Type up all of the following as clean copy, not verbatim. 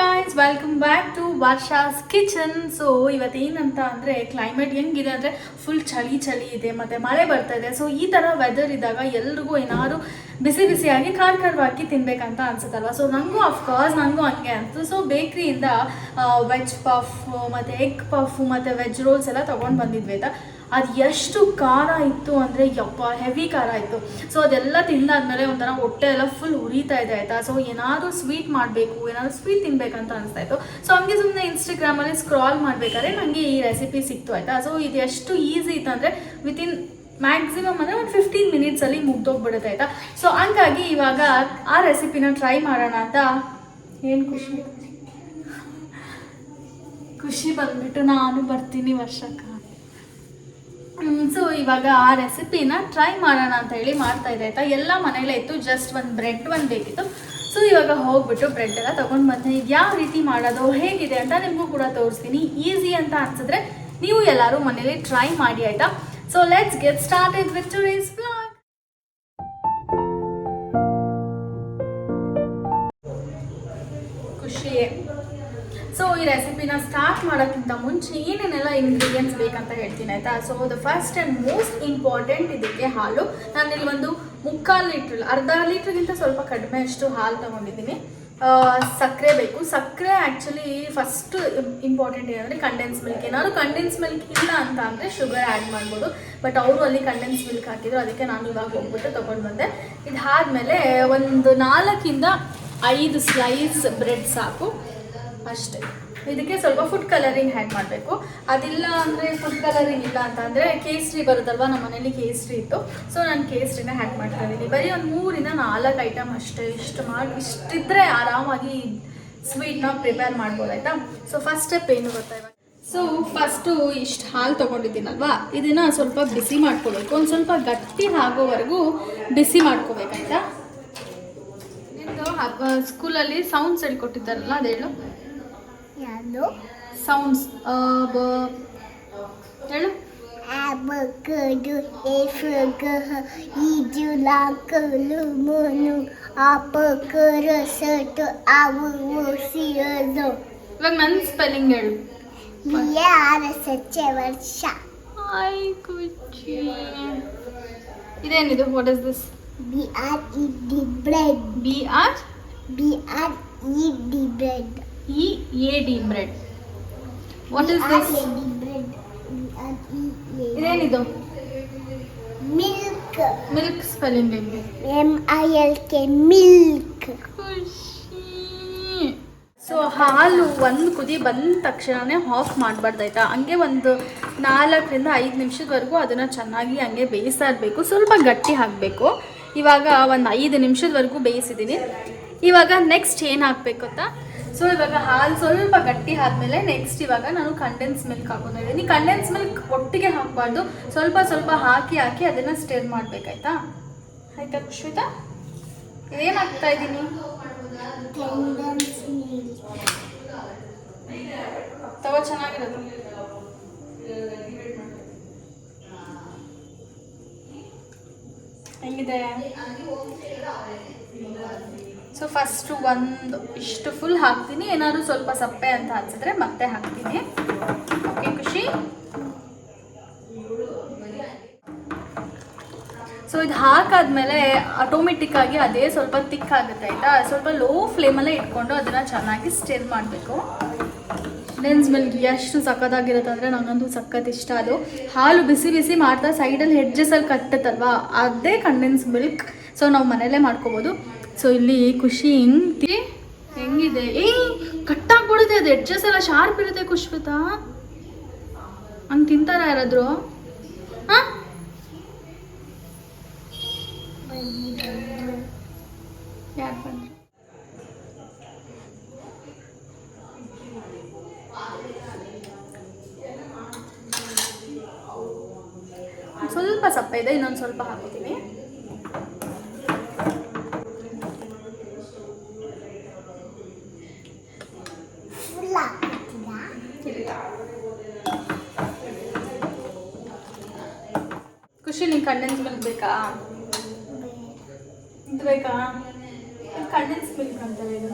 Guys, welcome back to Varsha's kitchen. So ಇವತ್ತೇನಂತ ಅಂದರೆ climate ಹೆಂಗಿದೆ ಅಂದರೆ ಫುಲ್ ಚಳಿ ಚಳಿ ಇದೆ ಮತ್ತು ಮಳೆ ಬರ್ತಾ ಇದೆ. ಸೊ ಈ ಥರ ವೆದರ್ ಇದ್ದಾಗ ಎಲ್ರಿಗೂ ಏನಾದ್ರು ಬಿಸಿ ಬಿಸಿಯಾಗಿ ಖಾರವಾಗಿ ತಿನ್ಬೇಕಂತ ಅನ್ಸುತ್ತಲ್ವ. ಸೊ ನನಗೂ ನನಗೂ ಹಂಗೆ ಅನಿಸ್ತು. ಸೊ ಬೇಕ್ರಿಯಿಂದ ವೆಜ್ ಪಫ್ ಮತ್ತು ಎಗ್ ಪಫ್ ಮತ್ತು ವೆಜ್ ರೋಲ್ಸ್ ಎಲ್ಲ ತೊಗೊಂಡು ಬಂದಿದ್ವಿ ಆಯಿತಾ. ಅದು ಎಷ್ಟು ಖಾರ ಇತ್ತು ಅಂದರೆ ಯಪ್ಪ, ಹೆವಿ ಖಾರ ಇತ್ತು. ಸೊ ಅದೆಲ್ಲ ತಿಂದಾದ್ಮೇಲೆ ಒಂಥರ ಹೊಟ್ಟೆ ಎಲ್ಲ ಫುಲ್ ಉರಿತಾ ಇದೆ ಆಯಿತಾ. ಸೊ ಏನಾದರೂ ಸ್ವೀಟ್ ಮಾಡಬೇಕು, ಏನಾದರೂ ಸ್ವೀಟ್ ತಿನ್ಬೇಕಂತ ಅನಿಸ್ತಾ ಇತ್ತು. ಸೊ ಹಂಗೆ ಸುಮ್ಮನೆ ಇನ್ಸ್ಟಾಗ್ರಾಮಲ್ಲಿ ಸ್ಕ್ರಾಲ್ ಮಾಡಬೇಕಾದ್ರೆ ನನಗೆ ಈ ರೆಸಿಪಿ ಸಿಕ್ತು ಆಯಿತಾ. ಸೊ ಇದು ಎಷ್ಟು ಈಸಿ ಇತ್ತು ಅಂದರೆ ವಿತಿನ್ ಮ್ಯಾಕ್ಸಿಮಮ್ ಅಂದರೆ ಒಂದು 15 ಮಿನಿಟ್ಸಲ್ಲಿ ಮುಗ್ದೋಗ್ಬಿಡುತ್ತೆ ಆಯಿತಾ. ಸೊ ಹಂಗಾಗಿ ಇವಾಗ ಆ ರೆಸಿಪಿನ ಟ್ರೈ ಮಾಡೋಣ ಅಂತ. ಏನು ಖುಷಿ ಬಂದ್ಬಿಟ್ಟು ನಾನು ಬರ್ತೀನಿ ವರ್ಷಕ್ಕೆ. ಸೊ ಇವಾಗ ಆ ರೆಸಿಪಿನ ಟ್ರೈ ಮಾಡೋಣ ಅಂತ ಹೇಳಿ ಮಾಡ್ತಾ ಇದೆ ಆಯಿತಾ. ಎಲ್ಲ ಮನೇಲೇ ಇತ್ತು, ಜಸ್ಟ್ ಒಂದು ಬ್ರೆಡ್ ಬೇಕಿತ್ತು. ಸೊ ಇವಾಗ ಹೋಗ್ಬಿಟ್ಟು ಬ್ರೆಡ್ ಎಲ್ಲ ತೊಗೊಂಡು ಬಂದೆ. ಇದು ಯಾವ ರೀತಿ ಮಾಡೋದು, ಹೇಗಿದೆ ಅಂತ ನಿಮಗೂ ಕೂಡ ತೋರಿಸ್ತೀನಿ. ಈಸಿ ಅಂತ ಅನಿಸಿದ್ರೆ ನೀವು ಎಲ್ಲರೂ ಮನೇಲಿ ಟ್ರೈ ಮಾಡಿ ಆಯಿತಾ. So let's get started with today's vlog. ಖುಷಿಯೇ. ಸೊ ಈ ರೆಸಿಪಿನ ಸ್ಟಾರ್ಟ್ ಮಾಡೋಕ್ಕಿಂತ ಮುಂಚೆ ಏನೇನೆಲ್ಲ ಇಂಗ್ರೀಡಿಯೆಂಟ್ಸ್ ಬೇಕಂತ ಹೇಳ್ತೀನಿ ಆಯಿತಾ. So the first and most important ಇದಕ್ಕೆ ಹಾಲು. ನಾನಿಲ್ಲಿ ಒಂದು 3/4 ಲೀಟ್ರ್, ಅರ್ಧ ಲೀಟ್ರಿಗಿಂತ ಸ್ವಲ್ಪ ಕಡಿಮೆ ಅಷ್ಟು ಹಾಲು ತೊಗೊಂಡಿದ್ದೀನಿ. ಸಕ್ಕರೆ ಬೇಕು. ಸಕ್ಕರೆ ಆ್ಯಕ್ಚುಲಿ ಫಸ್ಟ್ ಇಂಪಾರ್ಟೆಂಟ್ ಏನಂದರೆ ಕಂಡೆನ್ಸ್ ಮಿಲ್ಕ್. ಏನಾದ್ರು ಕಂಡೆನ್ಸ್ ಮಿಲ್ಕ್ ಇಲ್ಲ ಅಂತ ಅಂದರೆ ಶುಗರ್ ಆ್ಯಡ್ ಮಾಡ್ಬೋದು. ಬಟ್ ಅವರು ಅಲ್ಲಿ ಕಂಡೆನ್ಸ್ ಮಿಲ್ಕ್ ಹಾಕಿದ್ರು, ಅದಕ್ಕೆ ನಾನು ಇವಾಗ ಹೋಗ್ಬಿಟ್ಟು ತೊಗೊಂಡು ಬಂದೆ. ಇದಾದಮೇಲೆ ಒಂದು 4 ಇಂದ 5 ಸ್ಲೈಸ್ ಬ್ರೆಡ್ ಸಾಕು ಅಷ್ಟೇ. ಇದಕ್ಕೆ ಸ್ವಲ್ಪ ಫುಡ್ ಕಲರಿಂಗ್ ಆ್ಯಡ್ ಮಾಡಬೇಕು. ಅದಿಲ್ಲ ಅಂದರೆ ಫುಡ್ ಕಲರಿಂಗ್ ಇಲ್ಲ ಅಂತ ಅಂದರೆ ಕೇಸರಿ ಬರುತ್ತಲ್ವ, ನಮ್ಮ ಮನೇಲಿ ಕೇಸರಿ ಇತ್ತು. ಸೊ ನಾನು ಕೇಸರಿನ ಆ್ಯಡ್ ಮಾಡ್ತಾ ಇದ್ದೀನಿ. ಬರೀ ಒಂದು 3 ಇಂದ 4 ಐಟಮ್ ಅಷ್ಟೇ. ಇಷ್ಟಿದ್ರೆ ಆರಾಮಾಗಿ ಸ್ವೀಟ್ನ ಪ್ರಿಪೇರ್ ಮಾಡ್ಬೋದು ಆಯಿತಾ. ಸೊ ಫಸ್ಟ್ ಸ್ಟೆಪ್ ಏನು ಗೊತ್ತಾ ಇವಾಗ. ಸೊ ಫಸ್ಟು ಇಷ್ಟು ಹಾಲು ತೊಗೊಂಡಿದ್ದೀನಲ್ವಾ, ಇದನ್ನು ಸ್ವಲ್ಪ ಬಿಸಿ ಮಾಡ್ಕೋಬೇಕು. ಒಂದು ಸ್ವಲ್ಪ ಗಟ್ಟಿ ಆಗೋವರೆಗೂ ಬಿಸಿ ಮಾಡ್ಕೋಬೇಕಾಯ್ತಾ. ನಿಮ್ಮದು ಸ್ಕೂಲಲ್ಲಿ ಸೌಂಡ್ಸ್ ಹೇಳ್ಕೊಟ್ಟಿದ್ದಾರಲ್ಲ, ಅದು ಹೇಳು. ಯಾವುದು ಸೌಂಡ್ಸ್? ಹೇಳು. ಅಬಕಡು ಎಫಗಹ ಇಜುಲಾಕಲು ಮನು ಅಪಕರ ಸಟ ಅವು ಸಿಯದು. ಇವಾಗ ನನ್ನ ಸ್ಪೆಲ್ಲಿಂಗ್ ಹೇಳು. ಬಿಆರ್ಎಸ್ಎಚ್ ವರ್ಷ. ಐ ಕುಚ್ಚಿ. ಇದೇನಿದು? What is this? B R E D bread. B R E D bread. EAD bread. What is this? bread. ಇದೇನಿದು? ಮಿಲ್ಕ್. ಮಿಲ್ಕ್ ಸ್ಪೆಲ್ಲಿಂಗ್ ಹೆಂಗೆ? MILK milk. ಸೊ ಹಾಲು ಒಂದು ಕುದಿ ಬಂದ ತಕ್ಷಣವೇ ಆಫ್ ಮಾಡಬಾರ್ದಾಯ್ತಾ. ಹಂಗೆ ಒಂದು 4 ಇಂದ 5 ನಿಮಿಷದವರೆಗೂ ಅದನ್ನು ಚೆನ್ನಾಗಿ ಹಂಗೆ ಬೇಯಿಸ್ತಾ ಇರಬೇಕು. ಸ್ವಲ್ಪ ಗಟ್ಟಿ ಹಾಕಬೇಕು. ಇವಾಗ ಒಂದು 5 ನಿಮಿಷದವರೆಗೂ ಬೇಯಿಸಿದ್ದೀನಿ. ಇವಾಗ ನೆಕ್ಸ್ಟ್ ಏನು ಹಾಕಬೇಕು ಅಂತ. ಸೊ ಇವಾಗ ಹಾಲು ಸ್ವಲ್ಪ ಗಟ್ಟಿ ಆದಮೇಲೆ ನೆಕ್ಸ್ಟ್ ಇವಾಗ ನಾನು ಕಂಡೆನ್ಸ್ ಮಿಲ್ಕ್ ಹಾಕೋತಾ ಇದ್ದೀನಿ. ಕಂಡೆನ್ಸ್ ಮಿಲ್ಕ್ ಒಟ್ಟಿಗೆ ಹಾಕಬಾರ್ದು, ಸ್ವಲ್ಪ ಸ್ವಲ್ಪ ಹಾಕಿ ಅದನ್ನು ಸ್ಟಿರ್ ಮಾಡಬೇಕಾಯ್ತಾ. ಆಯ್ತಾ ಖುಷಿತಾ? ಏನು ಹಾಕ್ತಾ ಇದ್ದೀನಿ? ತಗೋ, ಚೆನ್ನಾಗಿರೋದು. ಹೆಂಗಿದೆ? ಸೊ ಫಸ್ಟು ಒಂದು ಇಷ್ಟು ಫುಲ್ ಹಾಕ್ತೀನಿ. ಏನಾದರೂ ಸ್ವಲ್ಪ ಸಪ್ಪೆ ಅಂತ ಅನಿಸಿದ್ರೆ ಮತ್ತೆ ಹಾಕ್ತೀನಿ. ಓಕೆ ಖುಷಿ? ಸೊ ಇದು ಹಾಕಾದ್ಮೇಲೆ ಆಟೋಮೆಟಿಕ್ಕಾಗಿ ಅದೇ ಸ್ವಲ್ಪ ತಿಕ್ ಆಗುತ್ತೆ ಆಯಿತಾ. ಸ್ವಲ್ಪ ಲೋ ಫ್ಲೇಮಲ್ಲೇ ಇಟ್ಕೊಂಡು ಅದನ್ನು ಚೆನ್ನಾಗಿ ಸ್ಟಿರ್ ಮಾಡಬೇಕು. ಕಂಡೆನ್ಸ್ ಮಿಲ್ಕ್ ಎಷ್ಟು ಸಕ್ಕತ್ತಾಗಿರುತ್ತೆ ಅಂದರೆ ನನಗಂತೂ ಸಖತ್ ಇಷ್ಟ. ಅದು ಹಾಲು ಬಿಸಿ ಬಿಸಿ ಮಾಡ್ತಾ ಸೈಡಲ್ಲಿ ಹೆಡ್ಜಸಲ್ಲಿ ಕಟ್ಟುತ್ತಲ್ವ, ಅದೇ ಕಂಡೆನ್ಸ್ ಮಿಲ್ಕ್. ಸೊ ನಾವು ಮನೆಯಲ್ಲೇ ಮಾಡ್ಕೋಬೋದು. ಸೊ ಇಲ್ಲಿ ಖುಷಿ ಹೆಂಗಿದೆ? ಕಟ್ಟಾಗ್ಬಿಡುತ್ತೆ ಅದು. ಎಡ್ಜಸ್ ಎಲ್ಲ ಶಾರ್ಪ್ ಇರುತ್ತೆ ಖುಷ್ಮಿತಾ. ಹಂಗೆ ತಿಂತಾರ ಯಾರಾದರೂ? ಹಾಂ, ಯಾರು ಬಂದರು? ಸ್ವಲ್ಪ ಸಪ್ಪೆ ಇದೆ, ಇನ್ನೊಂದು ಸ್ವಲ್ಪ ಹಾಕೋತೀನಿ. ಖುಷಿ, ನಿಂಗೆ ಕಂಡೆನ್ಸ್ ಮಿಲ್ಕ್ ಬೇಕಾ? ಇದು ಬೇಕಾ? ಕಂಡೆನ್ಸ್ ಮಿಲ್ಕ್ ಅಂತಾರೆ ಇದು.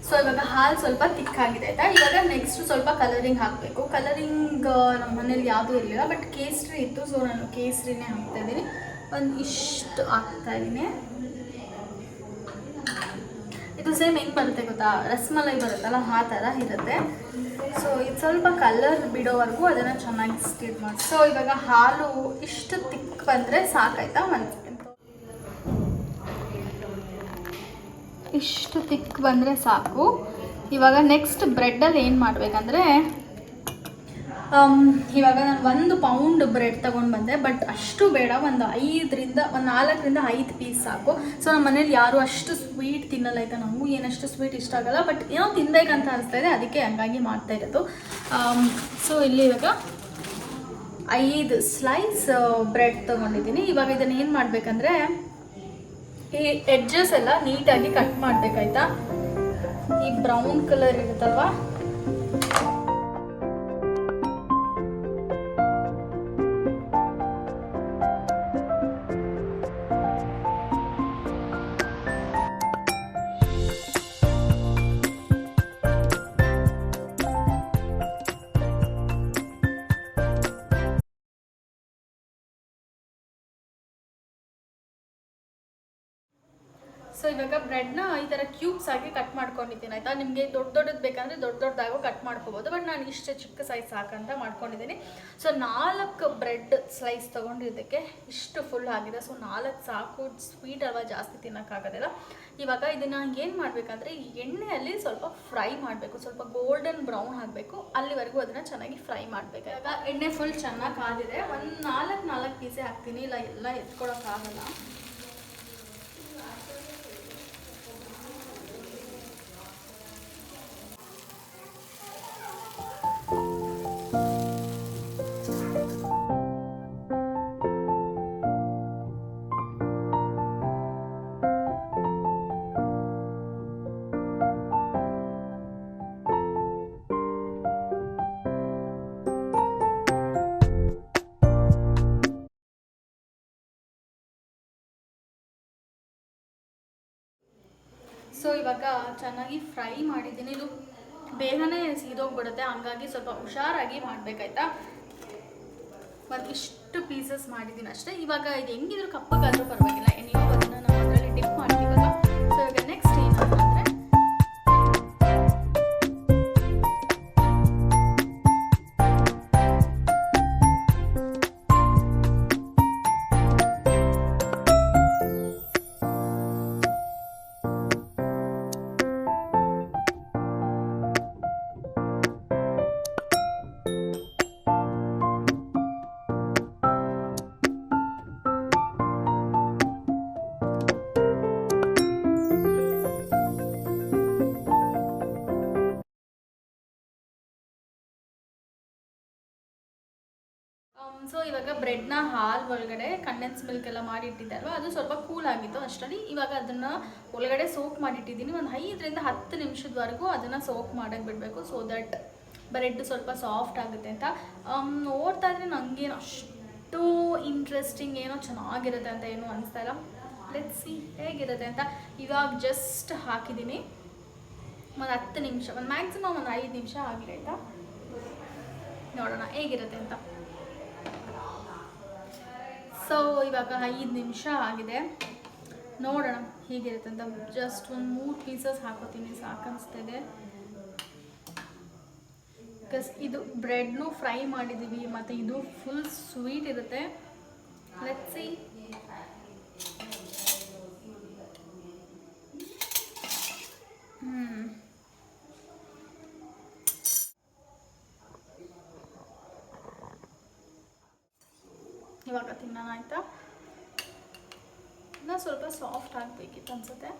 ಸೊ ಇವಾಗ ಹಾಲು ಸ್ವಲ್ಪ ತಿಕ್ಕಾಗಿದೆ ಆಯಿತಾ. ಇವಾಗ ನೆಕ್ಸ್ಟ್ ಸ್ವಲ್ಪ ಕಲರಿಂಗ್ ಹಾಕಬೇಕು. ಕಲರಿಂಗ್ ನಮ್ಮ ಮನೇಲಿ ಯಾವುದೂ ಇರಲಿಲ್ಲ, ಬಟ್ ಕೇಸರಿ ಇತ್ತು. ಸೊ ನಾನು ಕೇಸರಿನೇ ಹಾಕ್ತಾಯಿದ್ದೀನಿ. ಒಂದು ಇಷ್ಟು ಹಾಕ್ತಾಯಿದ್ದೀನಿ. ಇದು ಸೇಮ್ ಹೆಂಗೆ ಬರುತ್ತೆ ಗೊತ್ತಾ, ರಸ್ಮಲೈ ಬರುತ್ತಲ್ಲ ಆ ಥರ ಇರುತ್ತೆ. ಸೊ ಇದು ಸ್ವಲ್ಪ ಕಲರ್ ಬಿಡೋವರೆಗೂ ಅದನ್ನು ಚೆನ್ನಾಗಿ ಸ್ಟಿರ್ ಮಾಡಿ. ಸೊ ಇವಾಗ ಹಾಲು ಇಷ್ಟು ತಿಕ್ ಬಂದರೆ ಸಾಕಾಯ್ತಾ. ಒಂದು ಇಷ್ಟು ತಿಕ್ ಬಂದರೆ ಸಾಕು. ಇವಾಗ ನೆಕ್ಸ್ಟ್ ಬ್ರೆಡ್ಡಲ್ಲಿ ಏನು ಮಾಡಬೇಕಂದ್ರೆ, ಇವಾಗ ನಾನು 1 ಪೌಂಡ್ ಬ್ರೆಡ್ ತೊಗೊಂಡು ಬಂದೆ, ಬಟ್ ಅಷ್ಟು ಬೇಡ, ಒಂದು 4ರಿಂದ 5 ಪೀಸ್ ಸಾಕು. ಸೊ ನಮ್ಮ ಮನೇಲಿ ಯಾರು ಅಷ್ಟು ಸ್ವೀಟ್ ತಿನ್ನಲ್ಲ ಆಯಿತಾ. ನಮಗೂ ಏನಷ್ಟು ಸ್ವೀಟ್ ಇಷ್ಟ ಆಗಲ್ಲ, ಬಟ್ ಏನೋ ತಿನ್ಬೇಕಂತ ಅನಿಸ್ತಾ ಇದೆ, ಅದಕ್ಕೆ ಹಂಗಾಗಿ ಮಾಡ್ತಾ ಇರೋದು. ಸೊ ಇಲ್ಲಿ ಇವಾಗ 5 ಸ್ಲೈಸ್ ಬ್ರೆಡ್ ತೊಗೊಂಡಿದ್ದೀನಿ. ಇವಾಗ ಇದನ್ನು ಏನು ಮಾಡಬೇಕಂದ್ರೆ, ಈ ಎಡ್ಜಸ್ ಎಲ್ಲ ನೀಟಾಗಿ ಕಟ್ ಮಾಡಬೇಕಾಯ್ತಾ. ಈ ಬ್ರೌನ್ ಕಲರ್ ಇರುತ್ತಲ್ವಾ, ಸೊ ಇವಾಗ ಬ್ರೆಡ್ನ ಈ ಥರ ಕ್ಯೂಬ್ಸ್ ಆಗಿ ಕಟ್ ಮಾಡ್ಕೊಂಡಿದ್ದೀನಿ ಆಯಿತಾ. ನಿಮಗೆ ದೊಡ್ಡದು ಬೇಕಂದರೆ ದೊಡ್ಡದಾಗೂ ಕಟ್ ಮಾಡ್ಕೋಬೋದು, ಬಟ್ ನಾನು ಇಷ್ಟು ಚಿಕ್ಕ ಸೈಜ್ ಸಾಕಂತ ಮಾಡ್ಕೊಂಡಿದ್ದೀನಿ. ಸೊ 4 ಬ್ರೆಡ್ ಸ್ಲೈಸ್ ತೊಗೊಂಡಿದ್ದಕ್ಕೆ ಇಷ್ಟು ಫುಲ್ ಆಗಿದೆ. ಸೊ 4 ಸಾಕು, ಸ್ವೀಟ್ ಅಲ್ವಾ, ಜಾಸ್ತಿ ತಿನ್ನೋಕ್ಕಾಗೋದಿಲ್ಲ. ಇವಾಗ ಇದನ್ನು ಏನು ಮಾಡಬೇಕಂದ್ರೆ, ಎಣ್ಣೆಯಲ್ಲಿ ಸ್ವಲ್ಪ ಫ್ರೈ ಮಾಡಬೇಕು, ಸ್ವಲ್ಪ ಗೋಲ್ಡನ್ ಬ್ರೌನ್ ಆಗಬೇಕು, ಅಲ್ಲಿವರೆಗೂ ಅದನ್ನು ಚೆನ್ನಾಗಿ ಫ್ರೈ ಮಾಡಬೇಕು. ಇವಾಗ ಎಣ್ಣೆ ಫುಲ್ ಚೆನ್ನಾಗಿ ಕಾದಿದೆ. ಒಂದು 4 ಪೀಸೇ ಹಾಕ್ತೀನಿ, ಇಲ್ಲ ಎಲ್ಲ ಎತ್ಕೊಳಕ್ಕಾಗಲ್ಲ. ಸೊ ಇವಾಗ ಚೆನ್ನಾಗಿ ಫ್ರೈ ಮಾಡಿದ್ದೀನಿ. ಇದು ಬೇಗನೆ ಸೀದೋಗ್ಬಿಡುತ್ತೆ, ಹಂಗಾಗಿ ಸ್ವಲ್ಪ ಹುಷಾರಾಗಿ ಮಾಡಬೇಕಾಯ್ತಾ. ಇಷ್ಟು ಪೀಸಸ್ ಮಾಡಿದ್ದೀನಿ ಅಷ್ಟೇ. ಇವಾಗ ಇದು ಹೆಂಗಿದ್ರು ಕಪ್ಪಗಾದರೂ ಪರವಾಗಿಲ್ಲ, ನೀವು ಅದನ್ನು ನಾವು ಅದರಲ್ಲಿ ಡಿಪ್ ಮಾಡ್ತೀವಲ್ಲ. ಸೊ ಇವಾಗ ನೆಕ್ಸ್ಟ್ ಏನಂತಂದರೆ, ಸೊ ಇವಾಗ ಬ್ರೆಡ್ನ ಹಾಲು ಒಳಗಡೆ ಕಂಡೆನ್ಸ್ ಮಿಲ್ಕ್ ಎಲ್ಲ ಮಾಡಿಟ್ಟಿದ್ದೆ ಅಲ್ವಾ, ಅದು ಸ್ವಲ್ಪ ಕೂಲ್ ಆಗಿತ್ತು ಅಷ್ಟರಲ್ಲಿ. ಇವಾಗ ಅದನ್ನು ಒಳಗಡೆ ಸೋಕ್ ಮಾಡಿಟ್ಟಿದ್ದೀನಿ. ಒಂದು 5ರಿಂದ 10 ನಿಮಿಷದವರೆಗೂ ಅದನ್ನು ಸೋಕ್ ಮಾಡೋಕ್ಕೆ ಬಿಡಬೇಕು. ಸೊ ದಟ್ ಬ್ರೆಡ್ ಸ್ವಲ್ಪ ಸಾಫ್ಟ್ ಆಗುತ್ತೆ ಅಂತ. ನೋಡ್ತಾ ಇದ್ರೆ ನನಗೇನು ಅಷ್ಟು ಇಂಟ್ರೆಸ್ಟಿಂಗ್ ಏನೋ ಚೆನ್ನಾಗಿರುತ್ತೆ ಅಂತ ಏನೂ ಅನಿಸ್ತಾ ಇಲ್ಲ. ಲೆಟ್ಸ್ ಸಿ ಹೇಗಿರುತ್ತೆ ಅಂತ. ಇವಾಗ ಜಸ್ಟ್ ಹಾಕಿದ್ದೀನಿ. ಒಂದು 10 ನಿಮಿಷ, ಒಂದು ಮ್ಯಾಕ್ಸಿಮಮ್ ಒಂದು 5 ನಿಮಿಷ ಆಗಲಿ ಆಯಿತಾ. ನೋಡೋಣ ಹೇಗಿರುತ್ತೆ ಅಂತ. ಸೊ ಇವಾಗ 5 ನಿಮಿಷ ಆಗಿದೆ, ನೋಡೋಣ ಹೇಗಿರುತ್ತೆ ಅಂತ. ಜಸ್ಟ್ ಒಂದು 3 ಪೀಸಸ್ ಹಾಕೋತೀನಿ, ಸಾಕನ್ನಿಸ್ತಿದೆ. ಬಿಕಾಸ್ ಇದು ಬ್ರೆಡ್ನು ಫ್ರೈ ಮಾಡಿದ್ದೀವಿ, ಮತ್ತು ಇದು ಫುಲ್ ಸ್ವೀಟ್ ಇರುತ್ತೆ. Let's see. ಇವಾಗ ತಿನ್ನೋಣ ಆಯಿತಾ. ಇನ್ನೂ ಸ್ವಲ್ಪ ಸಾಫ್ಟ್ ಆಗಬೇಕಿತ್ತು ಅನಿಸುತ್ತೆ.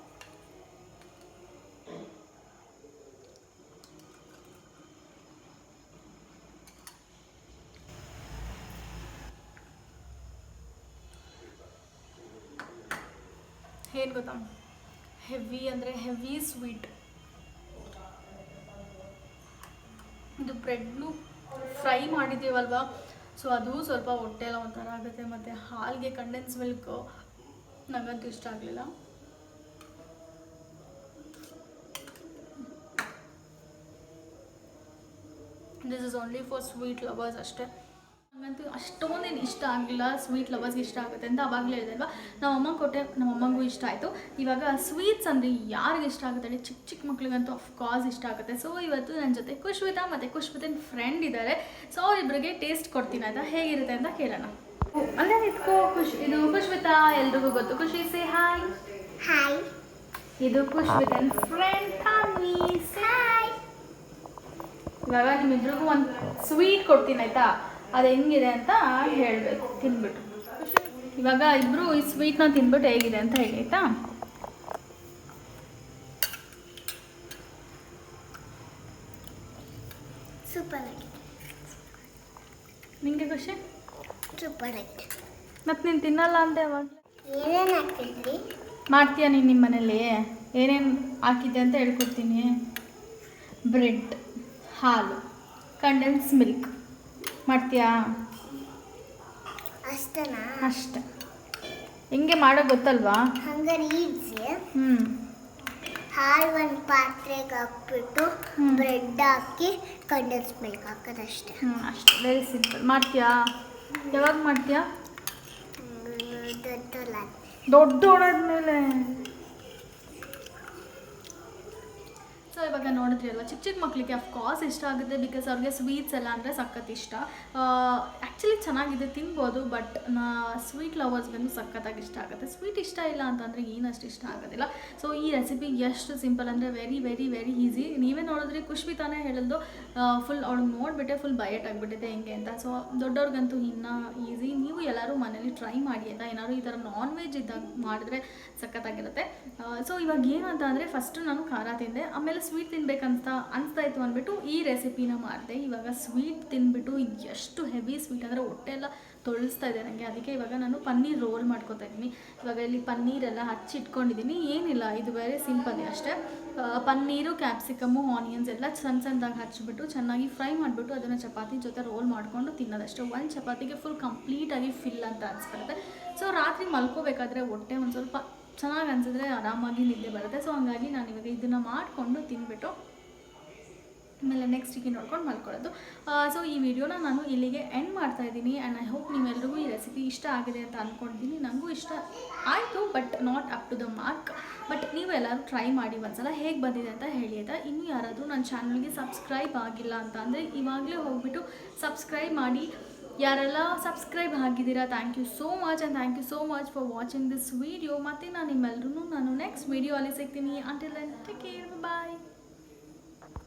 ಏನು ಗೊತ್ತಾ, ಹೆವಿ ಅಂದರೆ ಹೆವಿ ಸ್ವೀಟ್. ಇದು ಬ್ರೆಡ್ನು ಫ್ರೈ ಮಾಡಿದ್ದೀವಲ್ವಾ, ಸೊ ಅದು ಸ್ವಲ್ಪ ಹೊಟ್ಟೆ ಎಲ್ಲ ಒಂಥರ ಆಗುತ್ತೆ. ಮತ್ತು ಹಾಲಿಗೆ ಕಂಡೆನ್ಸ್ ಮಿಲ್ಕ್ ನನಗಂತೂ ಇಷ್ಟ ಆಗಲಿಲ್ಲ. This is only for sweet lovers ಅಷ್ಟೇ. ನನಗಂತೂ ಅಷ್ಟೊಂದೇನು ಇಷ್ಟ ಆಗಲಿಲ್ಲ, ಸ್ವೀಟ್ ಲವರ್ಸ್ಗೆ ಇಷ್ಟ ಆಗುತ್ತೆ ಅಂತ ಅವಾಗಲೇ ಹೇಳಿದೆ ಅಲ್ವಾ. ನಮ್ಮ ಅಮ್ಮ ಕೊಟ್ಟೆ, ನಮ್ಮ ಅಮ್ಮಂಗೂ ಇಷ್ಟ ಆಯಿತು. ಇವಾಗ ಸ್ವೀಟ್ಸ್ ಅಂದರೆ ಯಾರಿಗೆ ಇಷ್ಟ ಆಗುತ್ತೆ, ಚಿಕ್ಕ ಚಿಕ್ಕ ಮಕ್ಳಿಗಂತೂ ಅಫ್ಕೋರ್ಸ್ ಇಷ್ಟ ಆಗುತ್ತೆ. ಸೊ ಇವತ್ತು ನನ್ನ ಜೊತೆ ಕುಶ್ವಿತಾ ಮತ್ತು ಕುಶ್ವಿತನ ಫ್ರೆಂಡ್ ಇದ್ದಾರೆ. ಸೊ ಅವರಿಬ್ಬರಿಗೆ ಟೇಸ್ಟ್ ಕೊಡ್ತೀನಿ ಆಯಿತಾ, ಹೇಗಿರುತ್ತೆ ಅಂತ ಕೇಳೋಣ. ಅಲ್ಲೇ ನಿಂತ್ಕೋ ಇದು ಕುಶ್ವಿತಾ, ಎಲ್ರಿಗೂ ಗೊತ್ತು. ಖುಷಿ ಸೇ ಹಾಯ್. ಹಾಯ್. ಇದು ಕುಶ್ವಿತನ್ ಫ್ರೆಂಡ್ ತಾನ್ವಿ, ಸೇ ಹಾಯ್. ಇವಾಗ ನಿಮ್ಮಿಬ್ರಿಗೂ ಒಂದು ಸ್ವೀಟ್ ಕೊಡ್ತೀನಿ ಆಯಿತಾ, ಅದು ಹೆಂಗಿದೆ ಅಂತ ಹೇಳಬೇಕು ತಿಂದ್ಬಿಟ್ಟು. ಇವಾಗ ಇಬ್ಬರು ಈ ಸ್ವೀಟ್ನ ತಿಂದ್ಬಿಟ್ಟು ಹೇಗಿದೆ ಅಂತ ಹೇಳಿ ಆಯಿತಾ. ಸೂಪರ್ ಆಗಿದೆ. ನಿಂಗೆ ಖುಷಿ? ಸೂಪರ್ ಆಗಿದೆ. ಮತ್ತು ನೀನು ತಿನ್ನಲ್ಲ ಅಂದೆ ಅವಾಗಲೇ. ಏನೇನು ಹಾಕಿದ್ರಿ? ಮಾಡ್ತೀಯಾ ನೀನು ನಿಮ್ಮ ಮನೇಲಿ? ಏನೇನು ಹಾಕಿದ್ದೆ ಅಂತ ಹೇಳ್ಕೊಡ್ತೀನಿ. ಬ್ರೆಡ್, ಹಾಲು, ಕಂಡೆನ್ಸ್ ಮಿಲ್ಕ್ ಮಾಡ್ತೀಯಾ? ಅಷ್ಟನಾ? ಅಷ್ಟೆ. ಹೆಂಗೆ ಮಾಡೋ ಗೊತ್ತಲ್ವಾ? ಹಂಗಾರೆ ಈಸಿ. ಹ್ಞೂ. ಹಾಲು ಒಂದು ಪಾತ್ರೆಗೆ ಹಾಕ್ಬಿಟ್ಟು ಬ್ರೆಡ್ ಹಾಕಿ ಕಂಡೆನ್ಸ್ ಮಿಲ್ಕ್ ಹಾಕೋದಷ್ಟೇ. ಅಷ್ಟೇ, ವೆರಿ ಸಿಂಪಲ್. ಮಾಡ್ತೀಯಾ? ಯಾವಾಗ ಮಾಡ್ತೀಯಾ? ದೊಡ್ಡೋಡಾದ್ಮೇಲೆ. ಸೊ ಇವಾಗ ನೋಡಿದ್ರಿ ಅಲ್ವಾ, ಚಿಕ್ಕ ಚಿಕ್ಕ ಮಕ್ಕಳಿಗೆ ಅಫ್ಕೋರ್ಸ್ ಇಷ್ಟ ಆಗುತ್ತೆ, ಬಿಕಾಸ್ ಅವ್ರಿಗೆ ಸ್ವೀಟ್ಸ್ ಎಲ್ಲ ಅಂದರೆ ಸಖತ್ ಇಷ್ಟ. ಆ್ಯಕ್ಚುಲಿ ಚೆನ್ನಾಗಿದೆ, ತಿನ್ಬೋದು. ಬಟ್ ಸ್ವೀಟ್ ಲವರ್ಸ್ಗೂ ಸಖತ್ತಾಗಿ ಇಷ್ಟ ಆಗುತ್ತೆ. ಸ್ವೀಟ್ ಇಷ್ಟ ಇಲ್ಲ ಅಂತಂದರೆ ಏನಷ್ಟು ಇಷ್ಟ ಆಗೋದಿಲ್ಲ. ಸೊ ಈ ರೆಸಿಪಿ ಎಷ್ಟು ಸಿಂಪಲ್ ಅಂದರೆ ವೆರಿ ವೆರಿ ವೆರಿ ಈಸಿ. ನೀವೇ ನೋಡಿದ್ರಿ, ಕುಶ್ವಿತಾನೇ ಹೇಳಿದ್ದು, ಫುಲ್ ಅವ್ಳಿಗೆ ನೋಡಿಬಿಟ್ಟೆ ಫುಲ್ ಬಯಟ್ ಆಗಿಬಿಟ್ಟಿದೆ ಹೆಂಗೆ ಅಂತ. ಸೊ ದೊಡ್ಡವ್ರಿಗಂತೂ ಇನ್ನೂ ಈಸಿ. ನೀವು ಎಲ್ಲರೂ ಮನೇಲಿ ಟ್ರೈ ಮಾಡಿ ಆಯಿತಾ. ಏನಾದ್ರು ಈ ಥರ ನಾನ್ ವೆಜ್ ಇದ್ದಾಗ ಮಾಡಿದ್ರೆ ಸಖತ್ತಾಗಿರುತ್ತೆ. ಸೊ ಇವಾಗ ಏನು ಅಂತ ಅಂದರೆ, ಫಸ್ಟು ನಾನು ಖಾರ ತಿಂದೆ, ಆಮೇಲೆ ಸ್ವೀಟ್ ತಿನ್ಬೇಕಂತ ಅನಿಸ್ತಾಯಿತ್ತು ಅಂದ್ಬಿಟ್ಟು ಈ ರೆಸಿಪಿನ ಮಾಡಿದೆ. ಇವಾಗ ಸ್ವೀಟ್ ತಿಂದ್ಬಿಟ್ಟು ಎಷ್ಟು ಹೆವಿ ಸ್ವೀಟ್ ಅಂದರೆ ಹೊಟ್ಟೆ ಎಲ್ಲ ತೊಳಿಸ್ತಾ ಇದೆ ನನಗೆ. ಅದಕ್ಕೆ ಇವಾಗ ನಾನು ಪನ್ನೀರ್ ರೋಲ್ ಮಾಡ್ಕೊತಾ ಇದ್ದೀನಿ. ಇವಾಗ ಇಲ್ಲಿ ಪನ್ನೀರೆಲ್ಲ ಹಚ್ಚಿಟ್ಕೊಂಡಿದ್ದೀನಿ. ಏನಿಲ್ಲ, ಇದು ವೆರಿ ಸಿಂಪಲ್ ಅಷ್ಟೇ. ಪನ್ನೀರು, ಕ್ಯಾಪ್ಸಿಕಮ್ಮು, ಆನಿಯನ್ಸ್ ಎಲ್ಲ ಸಣ್ಣದಾಗಿ ಹಚ್ಚಿಬಿಟ್ಟು ಚೆನ್ನಾಗಿ ಫ್ರೈ ಮಾಡಿಬಿಟ್ಟು ಅದನ್ನು ಚಪಾತಿ ಜೊತೆ ರೋಲ್ ಮಾಡಿಕೊಂಡು ತಿನ್ನೋದಷ್ಟೇ. ಒಂದು ಚಪಾತಿಗೆ ಫುಲ್ ಕಂಪ್ಲೀಟಾಗಿ ಫಿಲ್ ಅಂತ ಅನಿಸ್ಬಿಡುತ್ತೆ. ಸೊ ರಾತ್ರಿ ಮಲ್ಕೋಬೇಕಾದ್ರೆ ಹೊಟ್ಟೆ ಒಂದು ಸ್ವಲ್ಪ ಚೆನ್ನಾಗಿ ಅನಿಸಿದ್ರೆ ಆರಾಮಾಗಿ ನಿದ್ದೆ ಬರುತ್ತೆ. ಸೊ ಹಂಗಾಗಿ ನಾನು ಇವಾಗ ಇದನ್ನು ಮಾಡಿಕೊಂಡು ತಿಂದ್ಬಿಟ್ಟು ಆಮೇಲೆ ನೆಕ್ಸ್ಟಿಗೆ ನೋಡ್ಕೊಂಡು ಮಲ್ಕೊಳ್ಳೋದು. ಸೊ ಈ ವಿಡಿಯೋನ ನಾನು ಇಲ್ಲಿಗೆ ಎಂಡ್ ಮಾಡ್ತಾ ಇದ್ದೀನಿ. ಆ್ಯಂಡ್ ಐ ಹೋಪ್ ನಿಮ್ಮೆಲ್ಲರಿಗೂ ಈ ರೆಸಿಪಿ ಇಷ್ಟ ಆಗಿದೆ ಅಂತ ಅಂದ್ಕೊಂಡಿದ್ದೀನಿ. ನನಗೂ ಇಷ್ಟ ಆಯಿತು, but not up to the mark. But ನೀವು ಎಲ್ಲರೂ ಟ್ರೈ ಮಾಡಿ ಒಂದ್ಸಲ ಹೇಗೆ ಬಂದಿದೆ ಅಂತ ಹೇಳಿ ಆಯಿತಾ. ಇನ್ನೂ ಯಾರಾದರೂ ನನ್ನ ಚಾನಲ್ಗೆ ಸಬ್ಸ್ಕ್ರೈಬ್ ಆಗಿಲ್ಲ ಅಂತ ಅಂದರೆ ಇವಾಗಲೇ ಹೋಗ್ಬಿಟ್ಟು ಸಬ್ಸ್ಕ್ರೈಬ್ ಮಾಡಿ. ಯಾರೆಲ್ಲ ಸಬ್ಸ್ಕ್ರೈಬ್ ಆಗಿದ್ದೀರಾ, thank you so much. And thank you so much for watching this video. ಮತ್ತು ನಾನು ನಿಮ್ಮೆಲ್ಲರೂ ನೆಕ್ಸ್ಟ್ ವಿಡಿಯೋ ಅಲ್ಲಿ ಸಿಗ್ತೀನಿ. ಅಂಟಿಲ್ ದೆನ್ ಟೇಕ್ ಕೇರ್, ಬಾಯ್.